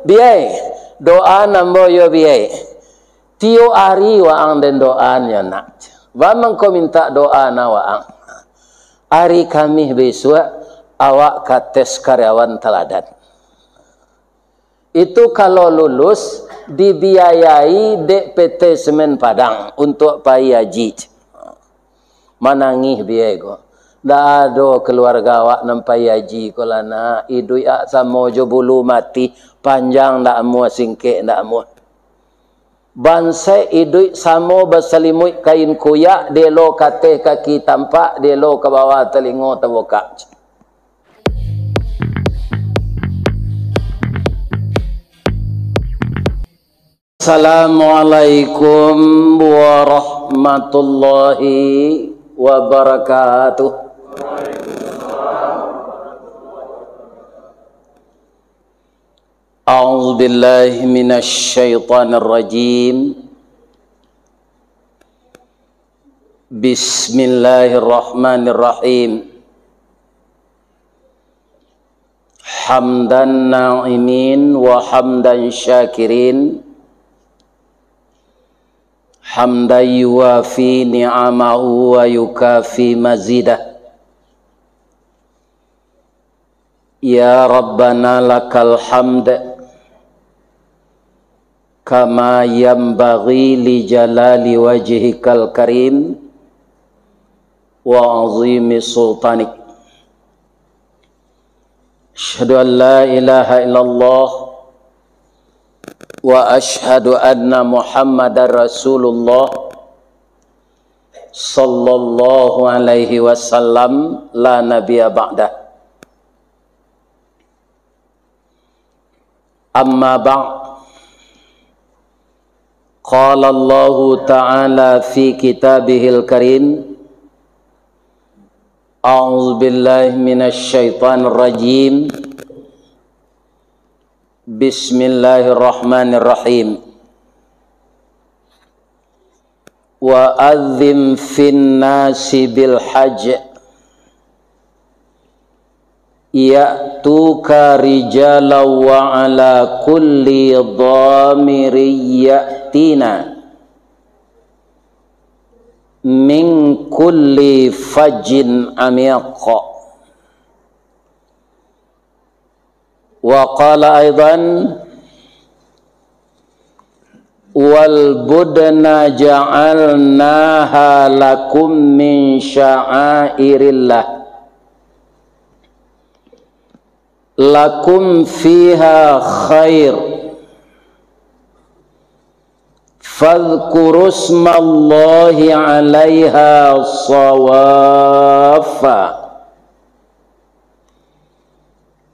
biai doa nambo yo biai tio ari waang den doanya nak wamang ko minta doa na waang ari kami besok awak kates karyawan teladan itu kalau lulus dibiayai DPT Semen Padang untuk pai haji manangih biai ko dah ada keluarga awak nampai haji ko lana idui ak samo jo bulu mati panjang ndak mua singkek ndak mua bansai idui samo berselimut kain kuyak delo kateh kaki tampak delo ke bawah telingo terbuka. Assalamualaikum warahmatullahi wabarakatuh. A'udzu billahi minasy syaithanir rajim. Bismillahirrahmanirrahim. Hamdan na'imin wa hamdan syakirin. Hamdan yuwafi ni'amahu wa yukafi mazidah. Ya Rabbana lakal hamd kama yanbaghi li jalali wajhikal karim wa azimi sultanik. Asyhadu an la ilaha illallah wa asyhadu anna Muhammadar Rasulullah sallallahu alaihi wasallam la nabiyya ba'dah. Amma ba'd. Qala Allah Ta'ala fi kitabihil karim. A'udzu billahi minasy syaithanir rajim. Bismillahirrahmanirrahim. Wa adzim fin nasi bil hajj ya'tuka rijala wa ala kulli dhamiri ya'tina min kulli fajjin amiq. Wa qala aidan wal budna ja'alnaha lakum min sya'airillah lakum fiha khair fadhkuru ismallahi 'alaiha sawafa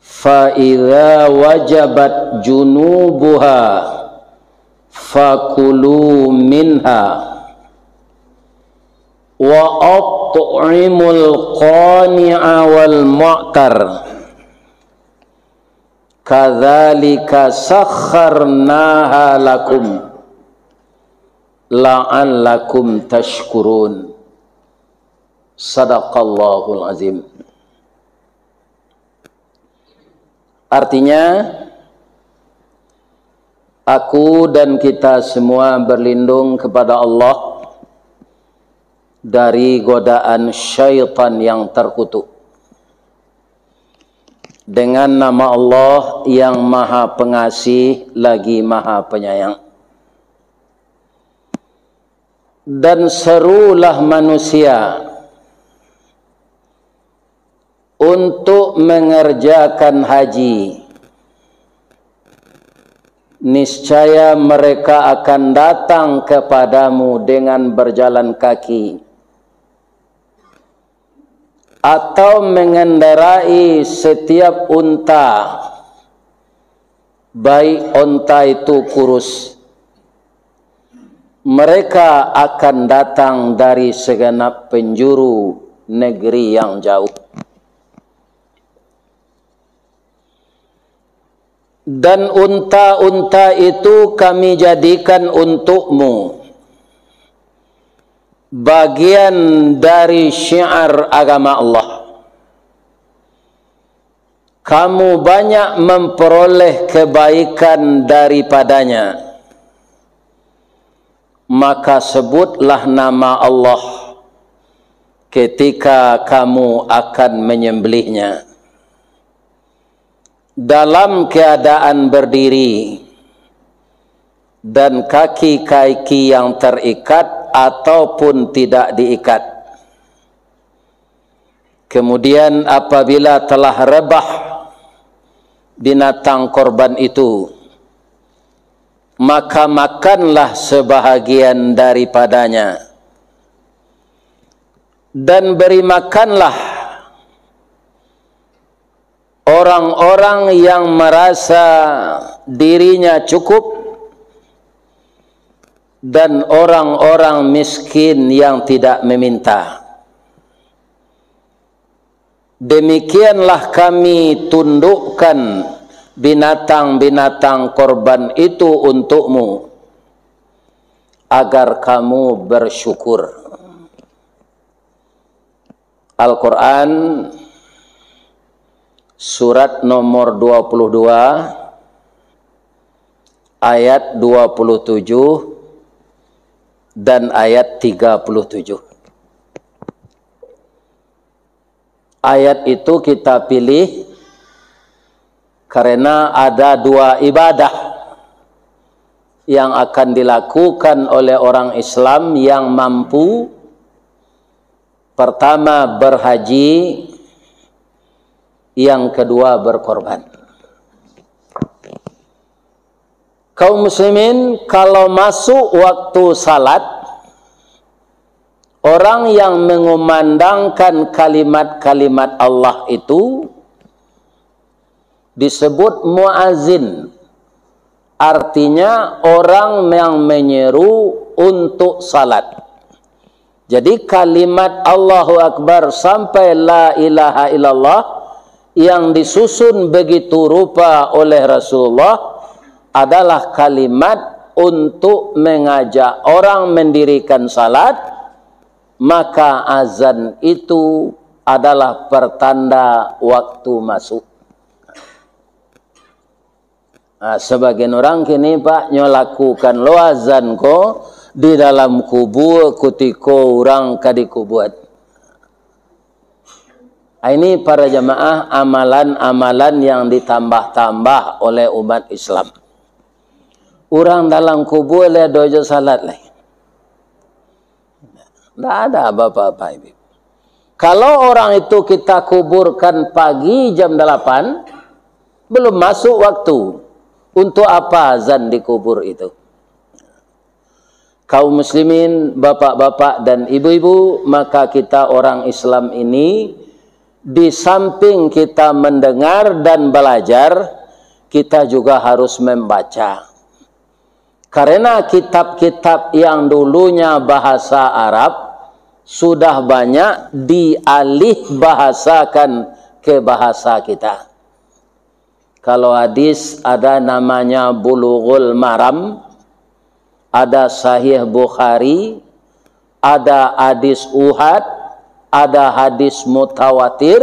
fa idza wajabat junubuha fakulu minha wa at'imul qani'a wal mu'tar kadzalika sakharnaha lakum la'allakum tashkurun. Sadaqallahul azim. Artinya, aku dan kita semua berlindung kepada Allah dari godaan syaitan yang terkutuk. Dengan nama Allah yang maha pengasih lagi maha penyayang. Dan serulah manusia untuk mengerjakan haji. Niscaya mereka akan datang kepadamu dengan berjalan kaki atau mengendarai setiap unta, baik unta itu kurus. Mereka akan datang dari segenap penjuru negeri yang jauh. Dan unta-unta itu kami jadikan untukmu bagian dari syiar agama Allah. kamu banyak memperoleh kebaikan daripadanya, maka sebutlah nama Allah ketika kamu akan menyembelihnya dalam keadaan berdiri dan kaki-kaki yang terikat ataupun tidak diikat. Kemudian apabila telah rebah binatang korban itu, maka makanlah sebahagian daripadanya dan beri makanlah orang-orang yang merasa dirinya cukup dan orang-orang miskin yang tidak meminta. Demikianlah kami tundukkan binatang-binatang korban itu untukmu agar kamu bersyukur. Al-Quran surat nomor 22 ayat 27 dan ayat 37. Ayat itu kita pilih karena ada dua ibadah yang akan dilakukan oleh orang Islam yang mampu. Pertama berhaji, yang kedua berkorban. Kaum muslimin, kalau masuk waktu salat, orang yang mengumandangkan kalimat-kalimat Allah itu disebut muazin. Artinya orang yang menyeru untuk salat. Jadi kalimat Allahu Akbar sampai la ilaha illallah yang disusun begitu rupa oleh Rasulullah adalah kalimat untuk mengajak orang mendirikan salat, maka azan itu adalah pertanda waktu masuk. Nah, sebagian orang kini Pak nyolakukan lo azan ko di dalam kubur kutiko orang kadikubuat. Ini para jamaah amalan-amalan yang ditambah-tambah oleh umat Islam. Orang dalam kubur le dojo salat le. Tidak ada apa-apa ibu. Kalau orang itu kita kuburkan pagi jam 8, belum masuk waktu. Untuk apa azan di kubur itu? Kaum muslimin, bapak-bapak dan ibu-ibu, maka kita orang Islam ini di samping kita mendengar dan belajar, kita juga harus membaca. Karena kitab-kitab yang dulunya bahasa Arab sudah banyak dialih bahasakan ke bahasa kita. Kalau hadis ada namanya Bulughul Maram, ada Sahih Bukhari, ada hadis Uhad, ada hadis mutawatir.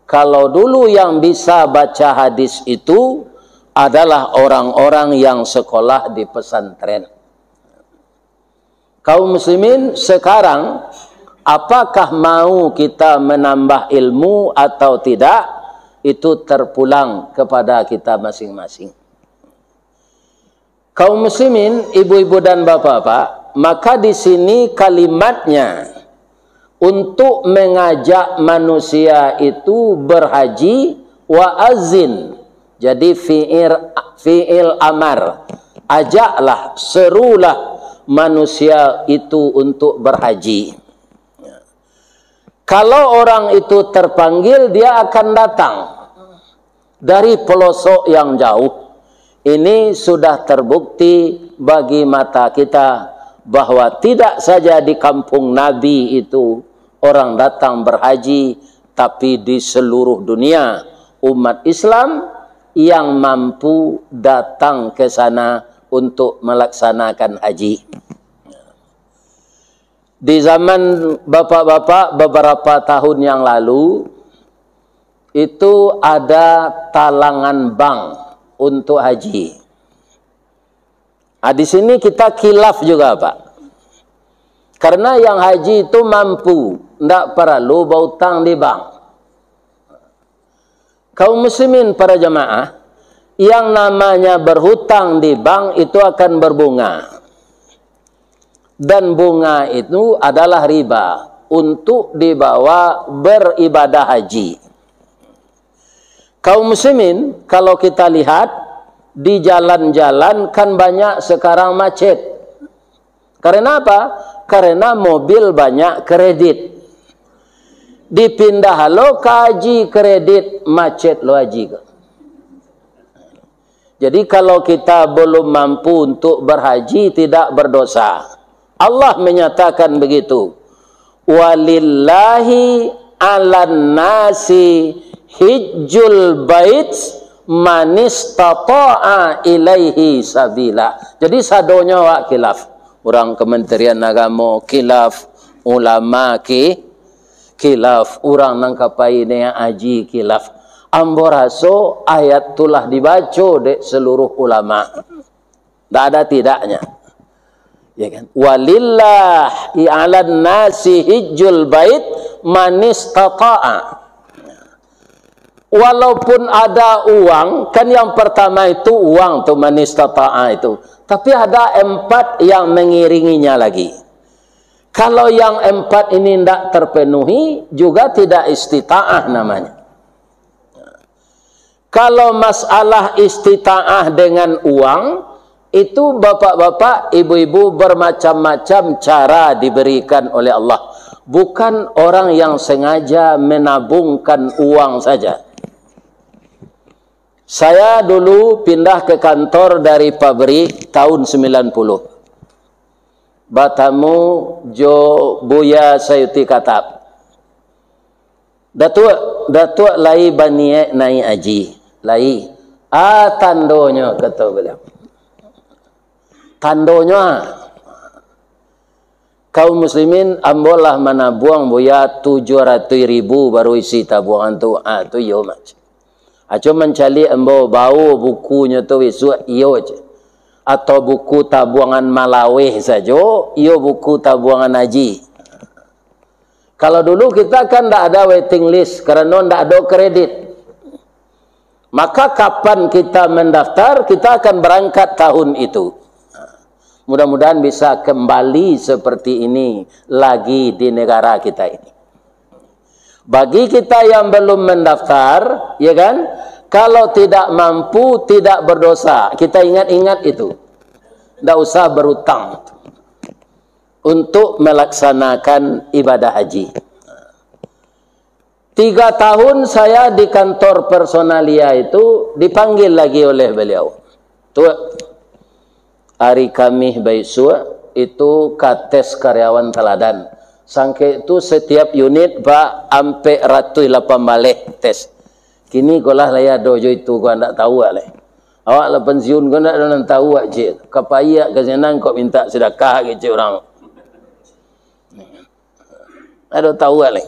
Kalau dulu yang bisa baca hadis itu adalah orang-orang yang sekolah di pesantren. Kaum muslimin sekarang, apakah mau kita menambah ilmu atau tidak? Itu terpulang kepada kita masing-masing. Kaum muslimin, ibu-ibu dan bapak-bapak, maka di sini kalimatnya untuk mengajak manusia itu berhaji wa azin. Jadi fi'il amar. Ajaklah, serulah manusia itu untuk berhaji. Kalau orang itu terpanggil, dia akan datang dari pelosok yang jauh. Ini sudah terbukti bagi mata kita bahwa tidak saja di kampung Nabi itu orang datang berhaji, tapi di seluruh dunia umat Islam yang mampu datang ke sana untuk melaksanakan haji. Di zaman bapak-bapak beberapa tahun yang lalu, itu ada talangan bank untuk haji. Di sini kita khilaf juga, Pak. Karena yang haji itu mampu, tidak perlu berhutang di bank. Kaum muslimin para jamaah, yang namanya berhutang di bank itu akan berbunga. Dan bunga itu adalah riba untuk dibawa beribadah haji. Kaum muslimin, kalau kita lihat, di jalan-jalan kan banyak sekarang macet. Karena apa? Karena mobil banyak kredit. Dipindah lo ke haji kredit, macet lo haji. Jadi kalau kita belum mampu untuk berhaji, tidak berdosa. Allah menyatakan begitu. Walillahi 'alan nasi hijjul bait man istata'a ilaihi sabila. Jadi sadonya wak khilaf. Orang Kementerian Agama khilaf, ulama khilaf, orang nangkapai ni haji khilaf. Ambo raso ayat tulah dibaca dek seluruh ulama. Tak ada tidaknya. Ya kan? Walillahi 'alan nasi hijjul bait man istata'a. Walaupun ada uang, kan yang pertama itu uang tu man istata'a itu. Tapi ada 4 yang mengiringinya lagi. Kalau yang 4 ini tidak terpenuhi, juga tidak istita'ah namanya. Kalau masalah istita'ah dengan uang, itu bapak-bapak, ibu-ibu bermacam-macam cara diberikan oleh Allah. Bukan orang yang sengaja menabungkan uang saja. Saya dulu pindah ke kantor dari pabrik tahun 90. Batamu Jo Buya Sayuti Katab. Datuk lai baniek naik haji. Lai. Tandonya kata beliau. Tandonya. Kaum muslimin ambolah mana buang Buya 700.000 baru isi tabungan tu. Tu yo macam. Cuma mencari embo bau bukunya tu esok iyo je. Atau buku tabungan Malawih saja, iyo buku tabungan haji. Kalau dulu kita kan tidak ada waiting list kerana tidak ada kredit. Maka kapan kita mendaftar, kita akan berangkat tahun itu. Mudah-mudahan bisa kembali seperti ini lagi di negara kita ini. Bagi kita yang belum mendaftar, ya kan? Kalau tidak mampu, tidak berdosa. Kita ingat-ingat itu. Tidak usah berhutang untuk melaksanakan ibadah haji. 3 tahun saya di kantor personalia itu dipanggil lagi oleh beliau. Tuh, hari Kamis Baisua itu kates karyawan teladan. Sangke itu setiap unit pak ampe ratus 8 balik tes. Kini kolah laya dojo itu kau tak tahu leh. Awak lah pensiun kau nak tahu aje. Kapaya ke senang kau minta sedekah ke orang. Ada tahu leh.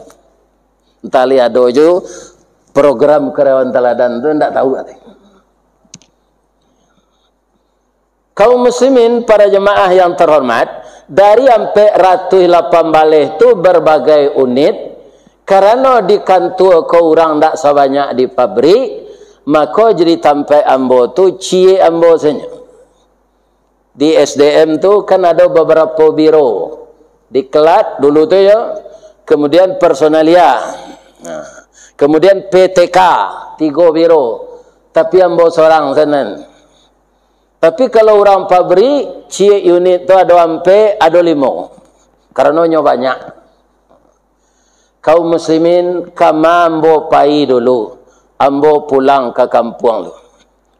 Entah lihat dojo program karyawan teladan tu tak tahu leh. Kaum muslimin para jemaah yang terhormat, dari sampai ratus 8 balik itu berbagai unit. Karena di kantor kau orang tak sebanyak di pabrik, maka jadi sampai ambo tu cie ambo saja. Di SDM tu kan ada beberapa biro. Di Kelat dulu tu ya, kemudian personalia, kemudian PTK 3 biro. Tapi ambo seorang sanan. Tapi kalau orang pabrik, cie unit tu ada sampai ada 5. Karena banyak. Kaum muslimin kama ambo pai dulu. Ambo pulang ke kampung tu.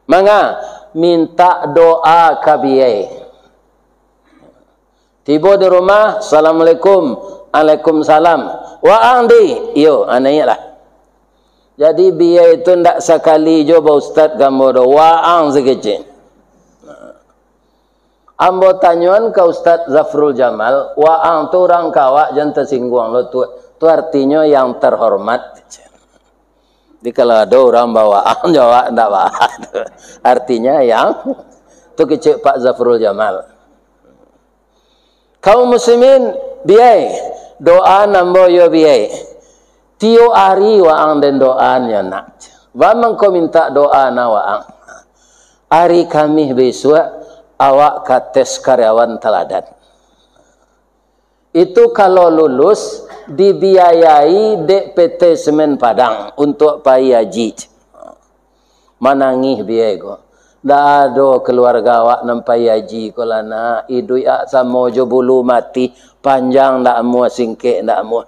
Manga minta doa kabiyai. Tiba di rumah, Assalamualaikum. Waalaikumsalam. Wa andi. Yo, anaknya lah. Jadi biaya itu ndak sekali jo ba ustaz gambar wa ang sekecil. Ambo tanyuan ke Ustaz Zafrul Jamal, waang tu orang kawak jangan tersinggung lo tu artinya yang terhormat. Jadi kalau ada orang bawaan jawab enggak bawa. Artinya yang tu kecil Pak Zafrul Jamal. Kaum muslimin biai doa nambo yo biai. Tio hari waang den doanya nak. Wa mangko minta doa na waang. Hari kami besok awak kates karyawan teladan. Itu kalau lulus dibiayai DPT Semen Padang untuk pai haji. Manangih biaya ko. Da ada keluarga awak nampai haji ko lana idui ak samojo bulu mati panjang ndak mua singke ndak mua.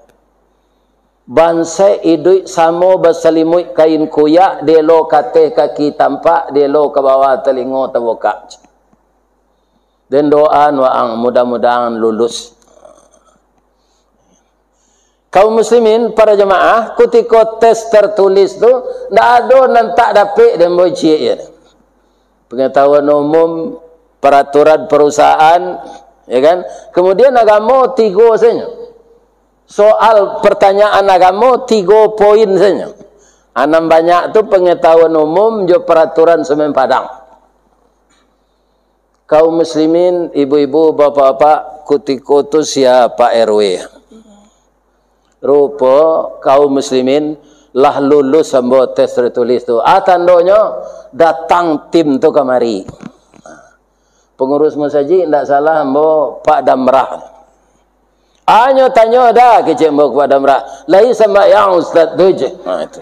Banse idui samo basalimui kain kuyak delo kate kaki tampak delo ke bawah telingo terbuka. Dan doa waang mudah-mudahan lulus. Kaum muslimin para jemaah ketika tes tertulis tu ndak ada nan tak dapat dan boy cie. Pengetahuan umum, peraturan perusahaan, ya kan? Kemudian agama 3 saja. Soal pertanyaan agama 3 poin saja. Anam banyak tu pengetahuan umum jo peraturan Semen Padang. Kaum muslimin, ibu-ibu, bapak-bapak, ketika tu siapa RW. Rupa kaum muslimin lah lulus sambo tes tertulis tu. Tandanya datang tim tu kemari. Pengurus masjid ndak salah ambo Pak Damrah. Anyo tanya dah kecik ambo Pak Damrah. Lai sama yang ustaz tu je. Itu.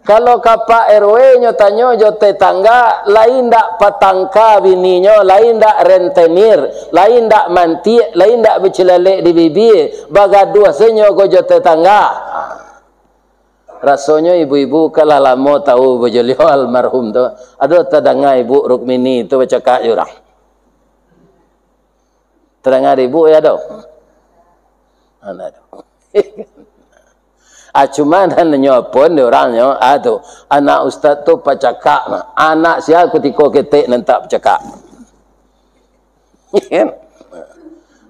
Kalau kapa RW nyo tanyo jo tetangga lain dak patangka bininya, lain dak rentenir, lain dak manti, lain dak bercelalek di bibir, bagaduh senyo go jo tetangga. Rasanya ibu-ibu kalau lama tahu bojolio almarhum tu, ada tadanga ibu Rukmini tu bercakap jurang. Terdengar ibu ya do. Ana do. Cuma dan nyopon dia orangnya tu anak ustaz tu pacakak anak sia ketika ketik nentak pacakak.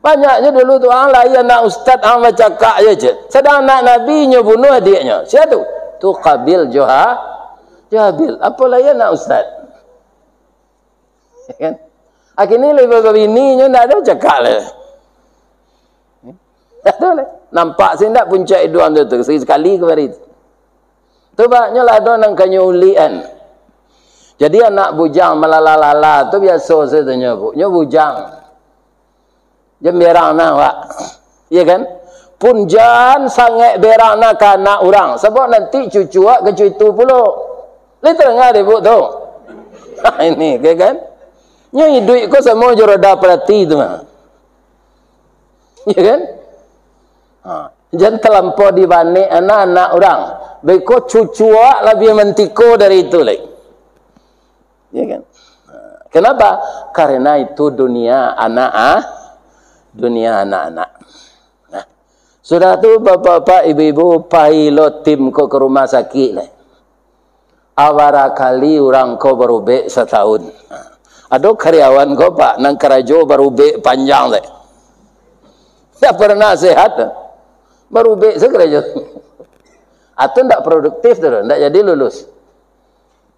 Banyaknya dulu tu orang lain anak ustaz ang pacakak je. Sedang anak nabi nya bunuh adiknya. Sia tu? Tu Qabil Jabil. Apa lain anak ustaz? Kan? Akhirnya lebih bini nya ndak ada cakak lah. Nampak sih tak puncak iduan tu sekali kemarin. Tu baknya lah ada nang kanyulian. Jadi anak bujang malalalala tu biasa saya tanya bu, nya bujang. Jam berang na wak. Iya kan? Pun jan sangat berang na ke anak orang. Sebab nanti cucu wak ke cucu pula. Li terengah ibu tu. Ini kan? Nya hidup ko semua joroda perhati tu mah. Iya kan? Jangan terlampau dibanding anak-anak orang. Beko cucu lebih mentiko dari itu lagi. Ya kan? Kenapa? Karena itu dunia anak-anak. Nah, sudah tu bapak-bapak, ibu-ibu, pilot tim ko ke rumah sakit lah. Awara kali orang ko berubek setahun. Ada karyawan ko pak nang kerajo berubek panjang lah. Tak pernah sehat. Baru bek segera je. Atau tak produktif tu, tak jadi lulus.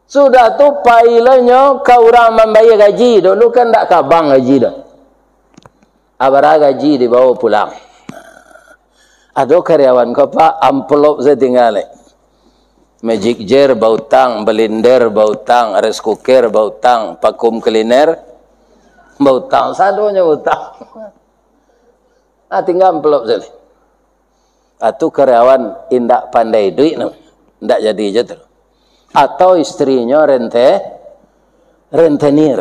Sudah tu pilotnya kau orang membayar gaji. Dulu kan tak kabang gaji dah. Abara gaji dibawa pulang. Ada karyawan kau pak amplop saya tinggal. Magic jar bautang, blender bautang, rice cooker bautang, vacuum cleaner bautang, sadonya bautang. Tinggal amplop saja. Atau karyawan indak pandai duit no. Ndak jadi je tu. Atau istrinya rentenir.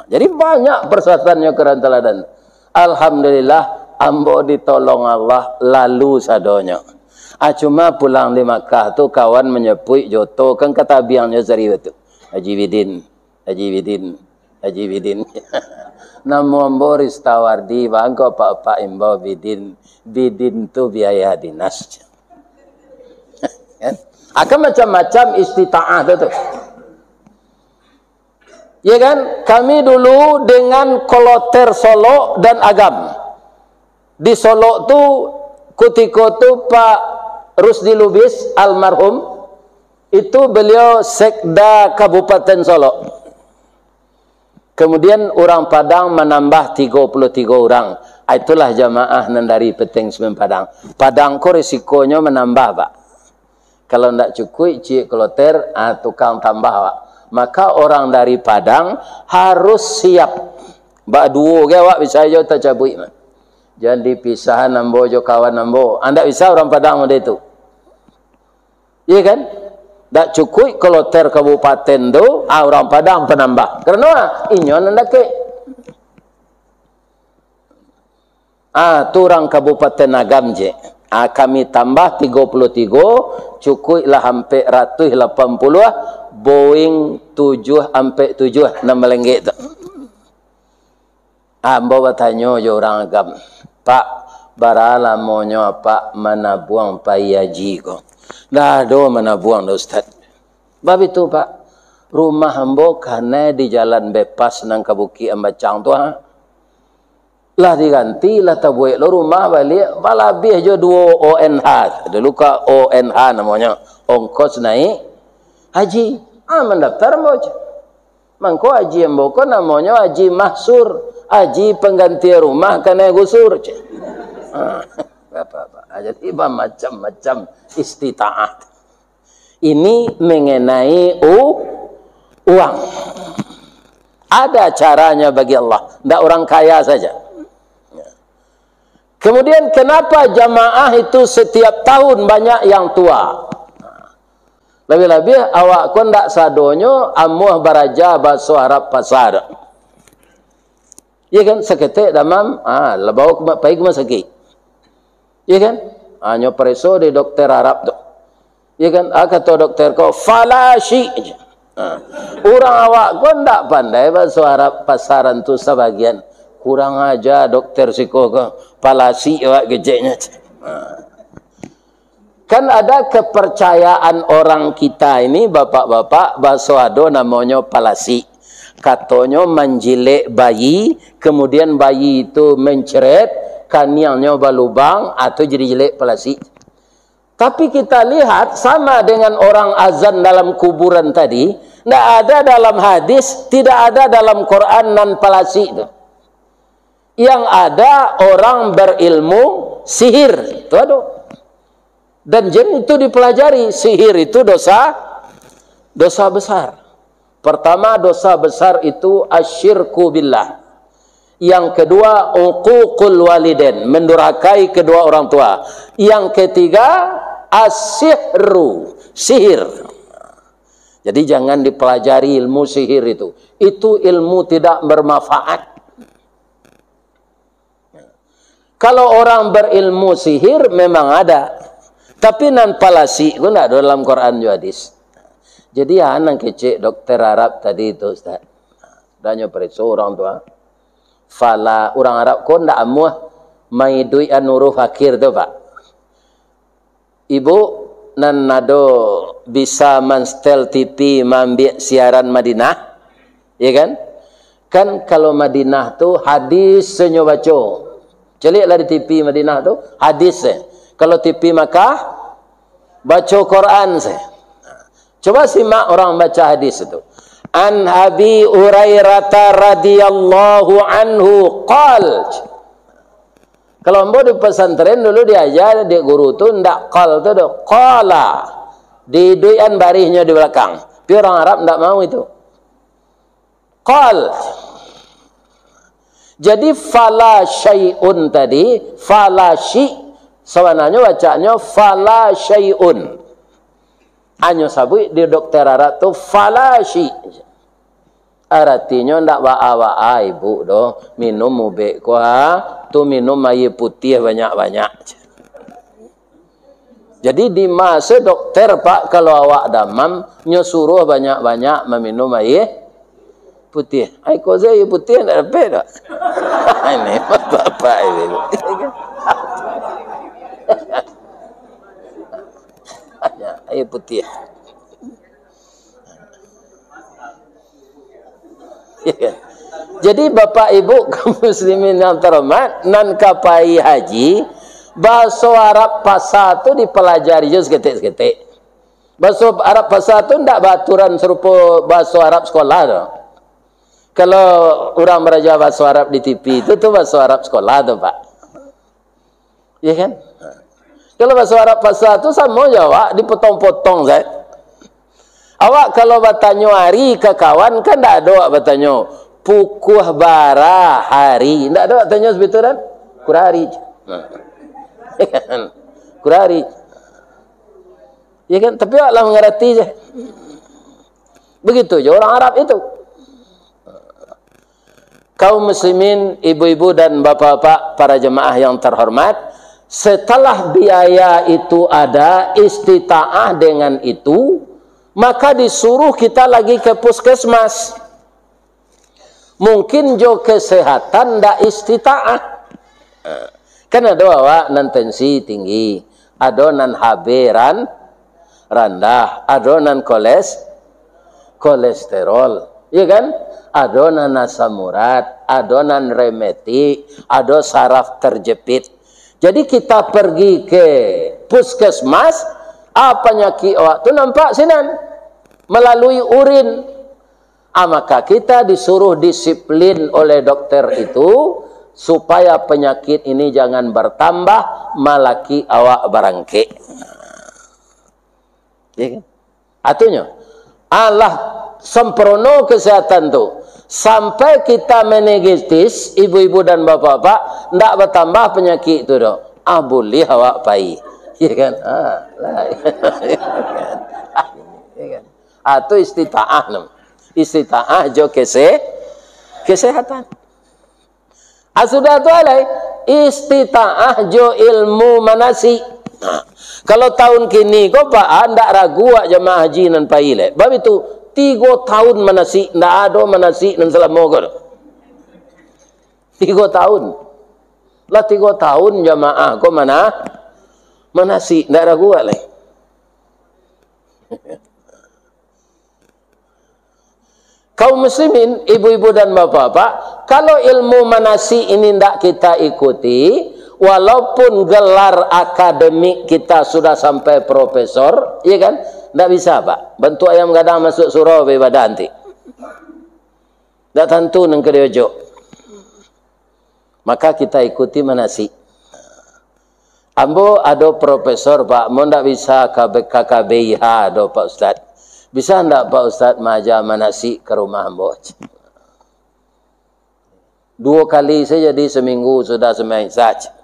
Jadi banyak persyaratannya keran teladan. Alhamdulillah ambo ditolong Allah lalu sadonya. Cuma pulang di Makkah tu kawan menyepui joto kan kata biangnya zari tu. Haji Bidin. Namo ambo ristawardi bangko pak imbau Bidin tu biaya dinas. Akan macam-macam istita'ah tu. Ya kan? Kami dulu dengan Koloter Solo dan Agam. Di Solo tu Ketika tu Pak Rusdi Lubis almarhum itu beliau sekda Kabupaten Solo. Kemudian orang Padang menambah 33 orang. Itulah jamaah nan dari Peteng Semen Padang. Padang ko risikonya menambah, Pak. Kalau tidak cukup, cik kloter, tukang tambah, Pak. Maka orang dari Padang harus siap. Bak dua ke, Pak, bisa aja tak cabut. Jangan dipisah nambo jo kawan nambo. Anda bisa orang Padang ada itu. Iya kan? Tak cukup kloter kabupaten tu, orang Padang penambah. Kerana inyon anda ke. Tu orang Kabupaten Agam je. Kami tambah 33, cukuplah hampir 180 Boeing 7 nama lenggek tu. Bawa tanya je orang Agam, Pak, barala monyo apa mana buang payaji ko? Dah do mana buang dah Ustaz. Bab itu Pak, rumah hambo kana di jalan Bepas nang Kabuki Ambacang tu lah diganti lah tabuik lo rumah balik balabih je 2 ONH dulu ka ONH namanya ongkos naik haji mendaftar moja mangko haji yang boko namanya haji mahsur haji pengganti rumah kena gusur apa jadi macam-macam istitaat ini mengenai uang ada caranya bagi Allah, tidak orang kaya saja. Kemudian kenapa jamaah itu setiap tahun banyak yang tua? Lebih-lebih awak kon dak sadonyo amuh baraja baso Arab pasar. Ya kan seketik damam lebau baik masaki. Ya kan? Nyo preso di dokter Arab tu. Ya kan kata dokter ko falashi. Orang awak kon dak pandai baso Arab pasaran tu sebagian. Kurang aja dokter siko ko palasi awak gejeknya. Kan ada kepercayaan orang kita ini bapak-bapak baso ado namanya palasi. Katonyo menjilek bayi, kemudian bayi itu menceret, kaniangnya balubang atau jadi jelek palasi. Tapi kita lihat sama dengan orang azan dalam kuburan tadi, tidak ada dalam hadis, tidak ada dalam Quran nan palasi itu. Yang ada orang berilmu sihir itu ada dan jin itu dipelajari. Sihir itu dosa besar. Pertama dosa besar itu asyirku billah. Yang kedua uququl walidain, mendurhakai kedua orang tua. Yang ketiga asihru, sihir. Jadi jangan dipelajari ilmu sihir itu ilmu tidak bermanfaat. Kalau orang berilmu sihir memang ada, tapi nan palasi itu tidak ada dalam Quran juga hadis. Jadi anak kecil dokter Arab tadi itu Ustaz, danyo periksa orang tua. Fala orang Arab ko ndak amuh mai duit anuru fakir tu Pak. Ibu nan nado bisa manstel TV mambiak siaran Madinah, ya kan? Kan kalau Madinah tu hadis senyo baca. Celiklah di TV Madinah tu hadis kalau TV Makkah baca Quran coba simak orang baca hadis itu. An Abi Hurairah radhiyallahu anhu qal. Kalau ambo di pesantren dulu diajar di guru tu ndak qal tu do qala di duian barihnya di belakang. Tapi orang Arab ndak mau itu. Qal. Jadi fala syai'un tadi, fala syi, sebenarnya bacanya fala syai'un. Anyo sabui di dokter Arab tu fala syi. Artinya ndak waa ibu do, minum mubek ko tu minum air putih banyak-banyak. Jadi di masa dokter Pak kalau awak damam nyo suruh banyak-banyak meminum air putih. Ai ko saya putih nak dapat tak? Ini bapak ini. Air putih. Jadi bapak ibu kaum muslimin yang terhormat nan kapai haji Bahasa Arab pasar tu dipelajari je seketik-seketik. Bahasa Arab pasar tu tidak beraturan serupa bahasa Arab sekolah tu. Kalau orang belajar bahasa Arab di TV itu tu bahasa Arab sekolah tu, Pak. Ya kan? Kalau bahasa Arab pasar tu sama je, Pak, dipotong-potong saya. Awak kalau bertanya hari ke kawan kan tak ada awak bertanya pukuh bara hari. Tak ada awak tanya sebetul kan? Kurari. Kurari. Ya kan? Tapi awaklah mengerti je. Begitu je orang Arab itu. Kaum muslimin, ibu-ibu dan bapak-bapak, para jemaah yang terhormat, setelah biaya itu ada, istita'ah dengan itu, maka disuruh kita lagi ke puskesmas. Mungkin jo kesehatan ndak istita'ah. Kan ada awak nan tensi tinggi, ada nan HB rendah, ada nan kolesterol, ya kan? Ada nan asam urat, ada nan rematik, ada saraf terjepit. Jadi kita pergi ke puskesmas, penyakit awak tu nampak sinan melalui urin. Maka kita disuruh disiplin oleh dokter itu supaya penyakit ini jangan bertambah, malaki awak barangke. Ya kan? Atunya Allah sempurna kesehatan tu. Sampai kita meningitis, ibu-ibu dan bapak-bapak, ndak bertambah penyakit itu dah. Boleh awak pai. Ya kan? Ya kan? Itu istita'ah nam. Istita'ah jo kesehatan. Sudah tu alai istita'ah jo ilmu manasi. Kalau tahun kini kau pak ndak ragu awak jemaah haji nan pai le. Bab itu 3 tahun manasik, tidak ada manasik dan selama kau. 3 tahun. Lah 3 tahun jamaah kau mana? Manasik, tidak ragu lagi. Kaum muslimin, ibu-ibu dan bapak-bapak, kalau ilmu manasik ini tidak kita ikuti, walaupun gelar akademik kita sudah sampai profesor, ya kan? Tak bisa, Pak. Bentuk ayam gadang masuk surau beribadah nanti. Tak tentu nang kerja. Maka kita ikuti manasik. Ambo ada profesor, Pak. Mau tak bisa KKBIH ada Pak Ustaz. Bisa tak Pak Ustaz mengajar manasik ke rumah ambo? 2 kali saja di seminggu sudah semain saja.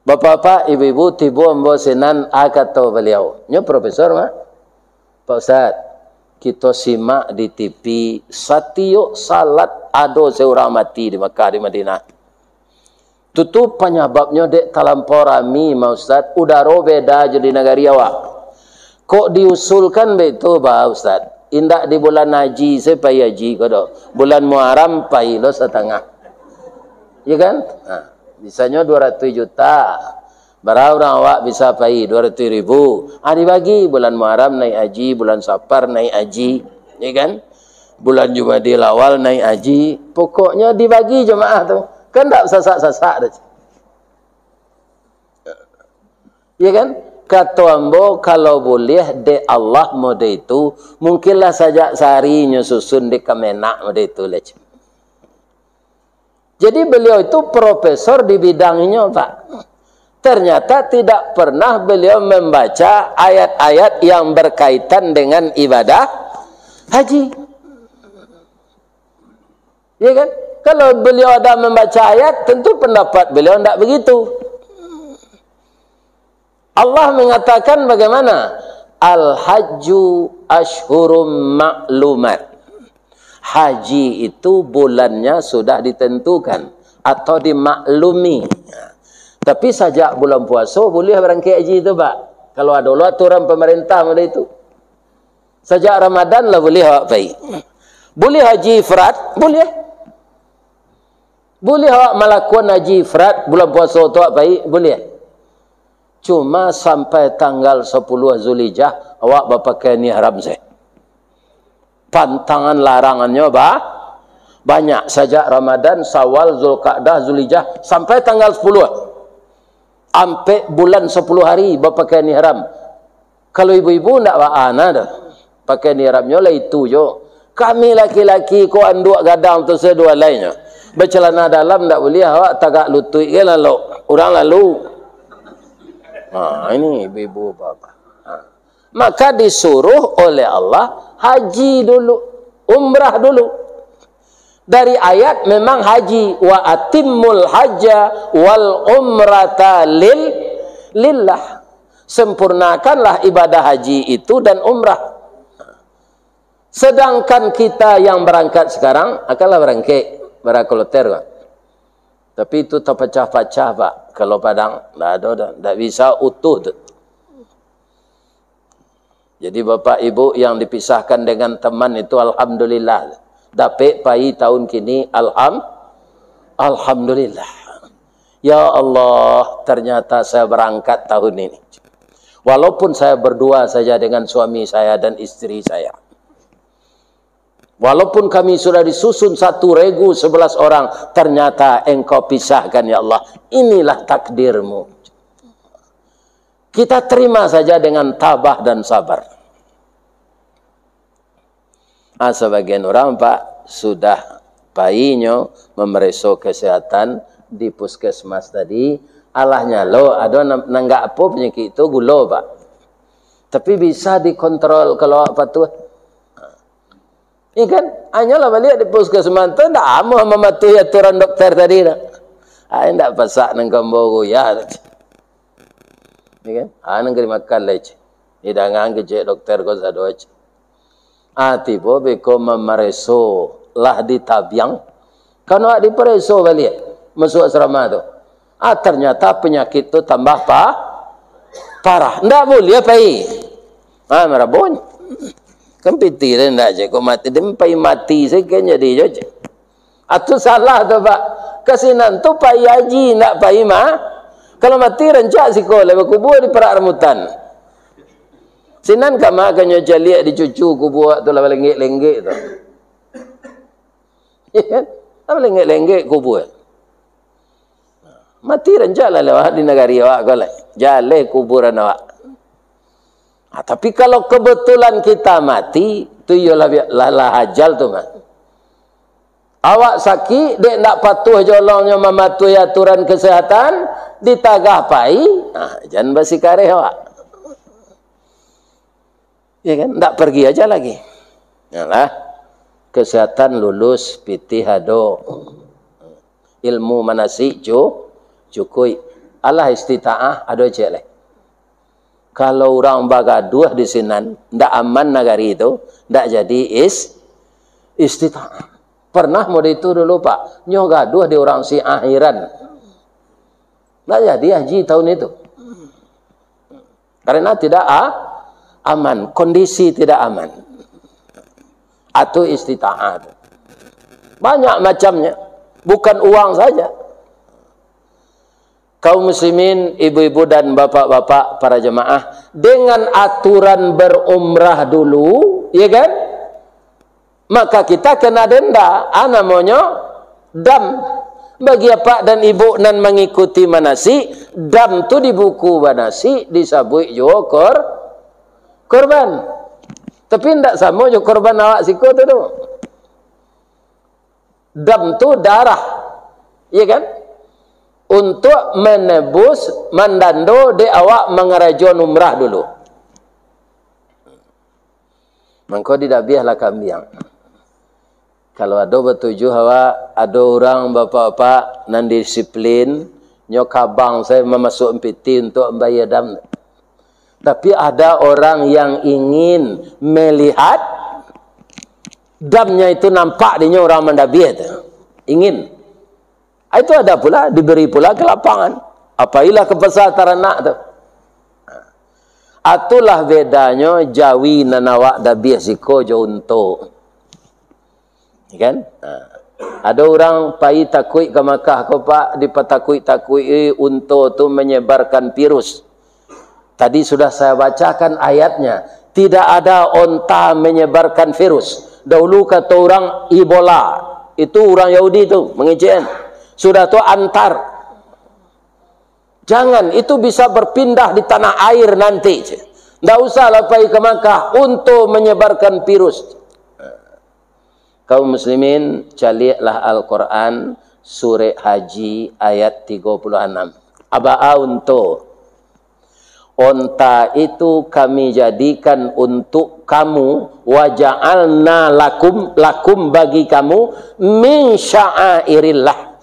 Bapak-bapak, ibu-ibu, tiba ambo senan kata beliau. Nya profesor mah. Pak Ustaz, kita simak di TV satio salat ado seorang mati di Mekah di Madinah. Tutup penyebabnya dek talampau rami, Pak Ustaz. Udara beda jadi negari awak. Kok diusulkan begitu, Pak Ustaz? Indak di bulan haji saya pai haji kodo. Bulan Muharram pai lo setengah. Ya kan? Nah. Bisanya 200 juta. Berapa orang awak bisa pai 200 ribu. Dibagi bulan Muharram naik haji, bulan Safar naik haji, ya kan? Bulan Jumadil awal naik haji. Pokoknya dibagi jemaah tu. Kan tak sasak-sasak dah. Ya kan? Kata ambo kalau boleh de Allah mode itu, mungkinlah saja sehari nyusun di Kemenak mode itu leh. Jadi beliau itu profesor di bidangnya, Pak. Ternyata tidak pernah beliau membaca ayat-ayat yang berkaitan dengan ibadah haji. Ya kan? Kalau beliau ada membaca ayat, tentu pendapat beliau tidak begitu. Allah mengatakan bagaimana? Al-hajju ashhurum ma'lumat. Haji itu bulannya sudah ditentukan atau dimaklumi. Tapi sejak bulan puasa boleh berangkat haji itu, Pak. Kalau ada aturan pemerintah pada itu. Sejak Ramadan lah boleh awak pergi. Boleh haji ifrat? Boleh. Boleh awak melakukan haji ifrat bulan puasa tu awak pergi? Boleh. Cuma sampai tanggal 10 Zulhijjah awak berpakaian ihram saya. Pantangan larangannya banyak. Sejak Ramadan, Syawal, Zulqa'dah, Zulhijjah sampai tanggal 10. Sampai bulan 10 hari berpakaian ihram. Kalau ibu-ibu ndak ana dah. Pakaian ihramnya lah itu jo. Kami laki-laki ko anduk gadang tu sedua lainnya. Bercelana dalam ndak boleh awak tagak lutut ke lalu. Orang lalu. Ini ibu-ibu bapa. Maka disuruh oleh Allah haji dulu, umrah dulu. Dari ayat memang haji wa atimmul hajja wal umrata lillah. Sempurnakanlah ibadah haji itu dan umrah. Sedangkan kita yang berangkat sekarang akanlah berangkat berakoloter kan. Tapi itu terpecah-pecah Pak. Kalau Padang tidak bisa utuh tu. Jadi Bapak Ibu yang dipisahkan dengan teman itu alhamdulillah. Dapat pai tahun kini alhamdulillah. Ya Allah, ternyata saya berangkat tahun ini. Walaupun saya berdua saja dengan suami saya dan istri saya. Walaupun kami sudah disusun 1 regu 11 orang, ternyata engkau pisahkan ya Allah. Inilah takdirmu. Kita terima saja dengan tabah dan sabar. Sebagian orang Pak sudah bayinya memeriksa kesehatan di puskesmas tadi, alahnya lo ada nanggak apa penyakit itu gula Pak. Tapi bisa dikontrol kalau apa tuh. Ini kan hanyalah balik di puskesmas tu ndak amu mematuhi aturan dokter tadi dah. Ndak pasak nang kambogo ya. Ini kan nang kiri makan leci. Ini dangang ke dokter ko sadoch. Tiba beko memereso lah di tabiang. Kalau di pereso balik masuk asrama tu. Ternyata penyakit tu tambah parah. Ndak boleh pai. Marabon. Kempiti dah ndak je ko mati dem pai mati sekenya dia je. Atu salah tu Pak. Kesinan tu pai haji ndak pai Kalau mati rencak sekolah kubur di perak rambutan. Sinan kama kanyo jaliak di cucu kubur tu lah lenggek-lenggek tu. Ya kan? Apa lenggek-lenggek kubur. Mati rencak lah lewat di negari awak kau lah. Jale kuburan awak. Tapi kalau kebetulan kita mati, tu ialah hajal tu mah. Awak sakit, dek nak patuh jolongnya mematuhi aturan kesehatan, ditagah pai, jangan basi kareh awak. Ya kan? Tak pergi aja lagi. Yalah. Kesehatan lulus pitih hado. Ilmu manasik cukui. Allah istita'ah ado cek leh. Kalau orang bagaduh di sinan, ndak aman negari itu, ndak jadi istita'ah. Pernah model itu dulu Pak. Nyoh gaduh di orang si akhiran. Ndak jadi haji tahun itu. Karena tidak aman, kondisi tidak aman. Atau istita'ah. Banyak macamnya. Bukan uang saja. Kaum muslimin, ibu-ibu dan bapak-bapak para jemaah, dengan aturan berumrah dulu, ya kan? Maka kita kena denda. Namanya dam. Bagi bapak dan ibu nan mengikuti manasik, dam tu di buku manasik disabui juga korban. Tapi tidak sama je korban awak siku tu. Dam tu darah. Ya kan? Untuk menebus mandando de awak mengerajon umrah dulu. Mangko tidak biarlah kambing. Kalau ada bertujuh awak, ada orang bapak-bapak nan disiplin, nyokabang saya memasuk empiti untuk membayar dam. Tapi ada orang yang ingin melihat damnya itu nampak dinya orang mendabih itu. Ingin. Itu ada pula, diberi pula ke lapangan. Apailah kebesar teranak tu. Atulah bedanya jawi nanawak dabih siko jo untuk. Kan? Ada orang pai takui ke Makkah ko Pak, dipatakui-takui untuk tu menyebarkan virus. Tadi sudah saya bacakan ayatnya. Tidak ada onta menyebarkan virus. Dahulu kata orang Ebola. Itu orang Yahudi tu, mengejek. Sudah tu antar. Jangan, itu bisa berpindah di tanah air nanti. Tidak usahlah pergi ke Makkah untuk menyebarkan virus. Kaum muslimin, caliaklah Al-Quran, surah Haji ayat 36. Aba'a untuk. Onta itu kami jadikan untuk kamu, waja'alna lakum bagi kamu, min sya'airillah.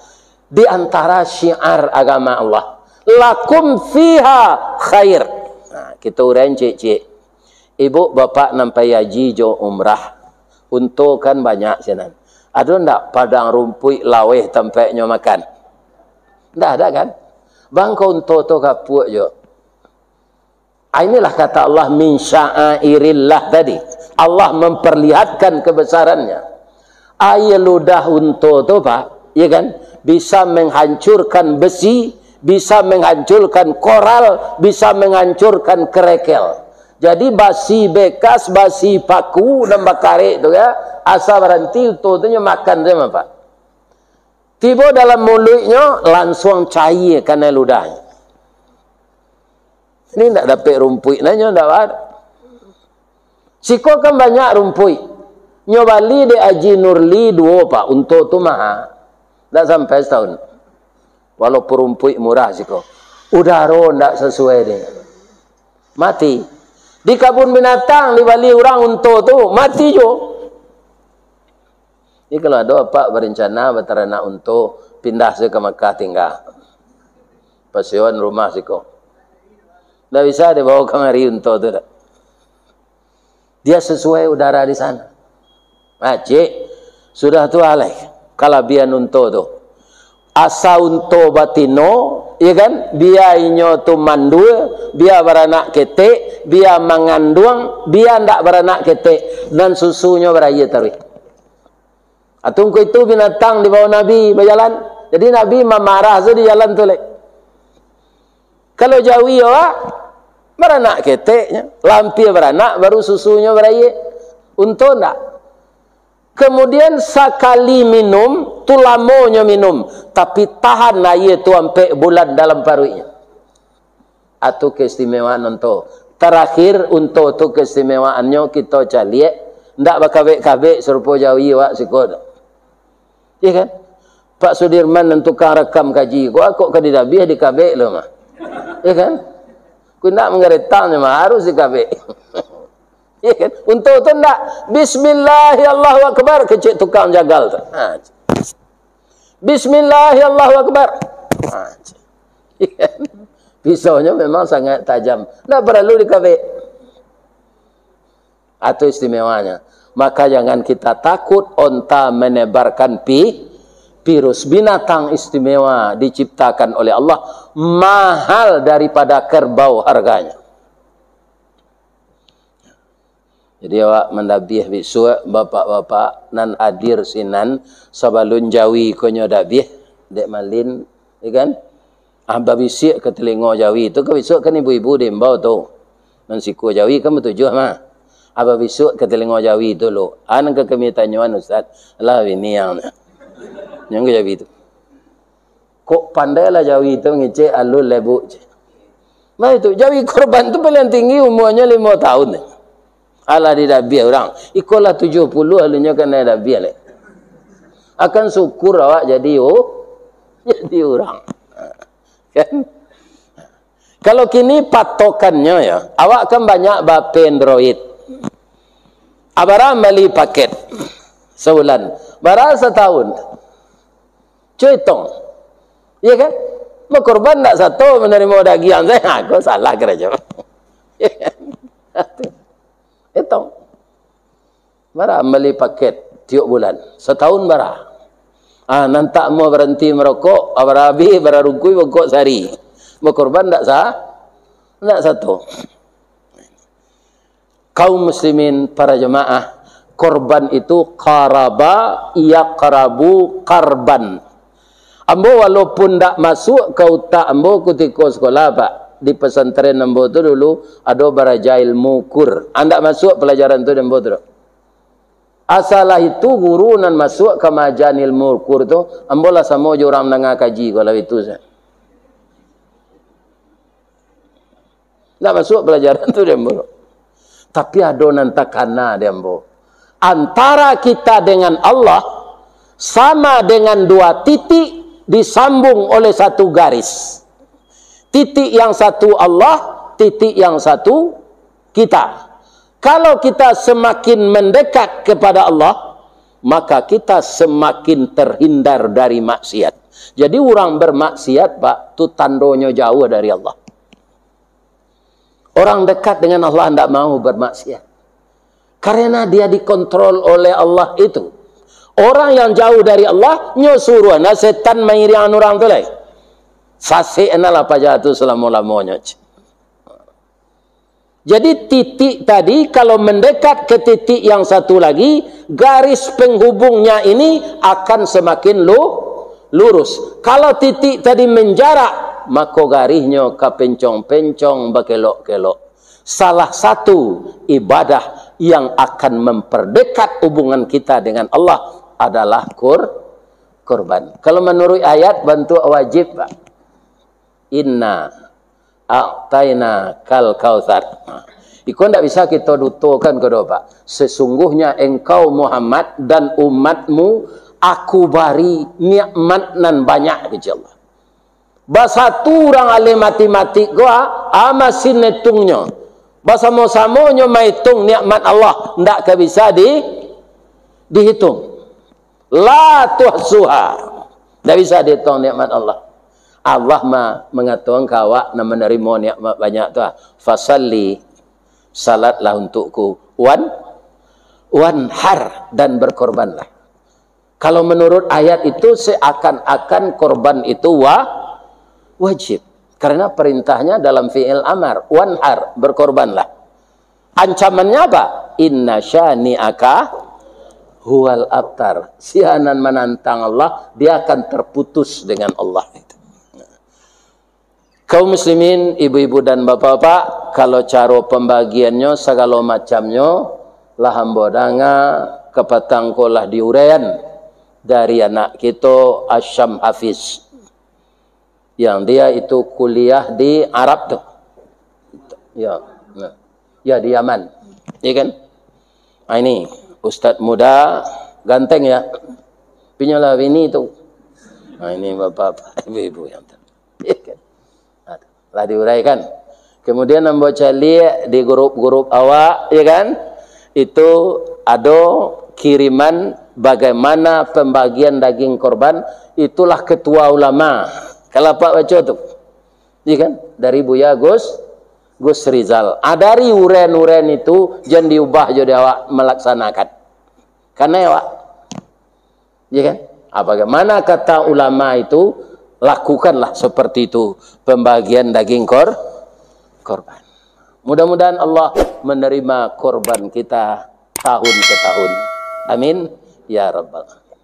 Di antara syiar agama Allah. Lakum fiha khair. Nah, kita uraian cik-cik. Ibu bapak nampai haji jo umrah. Untuk kan banyak sana. Ada ndak padang rumput laweh tempatnya makan? Ndak ada kan? Bang kau untuk tu kapuk jo. Inilah kata Allah min sya'airillah tadi. Allah memperlihatkan kebesarannya. Ludah untuk tu Pak, ya kan? Bisa menghancurkan besi, bisa menghancurkan koral, bisa menghancurkan kerekel. Jadi basi bekas, basi paku dan bakare itu ya, asal berhenti itu makan sama Pak. Tiba dalam mulutnya langsung cair karena ludahnya. Ini tidak dapat rumput nanya tidak ada. Siko kan banyak rumput. Nyobali de Haji Nurli 2 Pak untuk tu mahal. Tak sampai setahun. Walaupun rumput murah siko. Udara tidak sesuai dengan. Mati. Di kebun binatang dibali orang untuk tu mati jo. Ini kalau ada Pak berencana berternak untuk pindah ke Makkah tinggal. Pasewan rumah siko. Tidak bisa dibawa kemari untuk tu. Dia sesuai udara di sana. Cik, sudah tu alai. Kalabian untuk tu. Asa untuk batino, ya kan? Biayanya tu mandul, biar beranak ketek, biar mengandung, biar tidak beranak ketek. Dan susunya beraya terus. Atungku itu binatang di bawah Nabi berjalan. Jadi Nabi memarah di jalan tu. Kalau Jawi ya, beranak keteknya. Lampir beranak, baru susunya beraya. Untuk tak? Kemudian sekali minum, tu lamanya minum. Tapi tahan air tu sampai bulan dalam paruhnya. Atau keistimewaan untuk. Terakhir untuk tu keistimewaannya kita caliak. Tak berkabik-kabik serupa Jawi wak sikot. Ya kan? Pak Sudirman dan tukang rekam kaji. Kok kedidabiah dikabik lo mah. Ya kan? Ku nak mengeretangnya mah harus dikabik. Ya kan? Untuk tu nak Bismillahirrahmanirrahim kecik tukang jagal tu. Bismillahirrahmanirrahim. Ya kan? Pisaunya memang sangat tajam. Tak perlu dikabik. Atau istimewanya. Maka jangan kita takut onta menebarkan virus. Binatang istimewa diciptakan oleh Allah. Mahal daripada kerbau harganya. Jadi awak mendabih bisu bapak-bapak nan hadir sinan sabalun Jawi konyo dabih dek malin, ya kan? Babisik ke telinga Jawi itu ke besok kan ibu-ibu dembau tu. Nan siku Jawi kan bertujuh mah. Babisik ke telinga Jawi itu lo. An ke kami tanyuan Ustaz. Lah ini yang ke Jawi itu. Kok pandailah Jawi itu ngecek alul lebu. Nah itu Jawi korban tu paling tinggi umurnya 5 tahun. Allah didabiah orang. Ikolah 70 alunya kena dabiah le. Akan syukur awak jadi orang. Kan? Kalau kini patokannya ya, awak kan banyak bape Android. Abara beli paket sebulan, bara setahun. Cuitong. Iya kan? Mau korban tak satu menerima dagian saya, aku salah kerja. Ya kan? Itu bara beli paket tiap bulan setahun bara nantak mau berhenti merokok abarabi bararungkui rokok sehari mau korban tak sah tak satu. Kaum muslimin para jemaah, korban itu qaraba yaqrabu qarban. Ambo walaupun tak masuk ke utak ambo ketika sekolah Pak, di pesantren ambo tu dulu ada baraja ilmu kur. Anda masuk pelajaran tu ambo tu. Asalah itu guru nan masuk ke majan ilmu kur tu, ambo lah sama je orang menengah kaji kalau itu saya. Nggak masuk pelajaran itu dembo. Tapi adonan takana dembo. Antara kita dengan Allah sama dengan dua titik disambung oleh satu garis. Titik yang satu Allah, titik yang satu kita. Kalau kita semakin mendekat kepada Allah, maka kita semakin terhindar dari maksiat. Jadi orang bermaksiat, Pak, itu tandanya jauh dari Allah. Orang dekat dengan Allah tidak mau bermaksiat. Karena dia dikontrol oleh Allah itu. Orang yang jauh dari Allah, nyusuruh, nah setan mairian orang tu lain. Sasi enalah pajatu selama-lamanya. Jadi titik tadi kalau mendekat ke titik yang satu lagi, garis penghubungnya ini akan semakin lurus. Kalau titik tadi menjarak, maka garisnya kepencong-pencong, berkelok-kelok. Salah satu ibadah yang akan memperdekat hubungan kita dengan Allah adalah kurban. Kalau menurut ayat, bantu wajib, Pak. Inna a'taina kal kautsar. Itu tidak bisa kita dutukan ke Pak. Sesungguhnya engkau Muhammad dan umatmu aku bari nikmat nan banyak ke Allah. Bahasa tu orang alim matematik gua amasin netungnya. Bahasa mau-samonya maitung nikmat Allah ndak bisa dihitung. La tuhsuha. Ndak bisa dihitung nikmat Allah. Allah mengatakan kawak nak menerima nikmat banyak tu. Fasalli salatlah untukku wanhar dan berkorbanlah. Kalau menurut ayat itu seakan-akan korban itu wajib. Karena perintahnya dalam fi'il amar, wanhar, berkorbanlah. Ancamannya apa? Inna syani'aka huwal abtar. Sianan menantang Allah, dia akan terputus dengan Allah itu. Kaum muslimin, ibu-ibu dan bapak-bapak, kalau cara pembagiannya segala macamnya lah hambodanga kepatangkolah diurean dari anak kita Asyam Hafiz yang dia itu kuliah di Arab tuh. Ya, ya di Yaman. Iya kan? Nah, ini Ustadz muda ganteng ya. Pinyalah ini itu. Nah, ini bapak-bapak, ibu-ibu yang iya kan? Lah diuraikan. Kemudian membaca lihat di grup-grup awak, ya kan? Itu ada kiriman bagaimana pembagian daging korban. Itulah ketua ulama. Kalau Pak baca tu, ya kan? Dari Buya Gus Rizal. Dari uren-uren itu jangan diubah jadi awak melaksanakan. Karena awak, ya kan? Bagaimana kata ulama itu? Lakukanlah seperti itu pembagian daging korban. Mudah-mudahan Allah menerima korban kita tahun ke tahun. Amin ya rabbal alamin.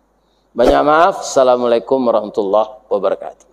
Banyak maaf. Assalamualaikum warahmatullahi wabarakatuh.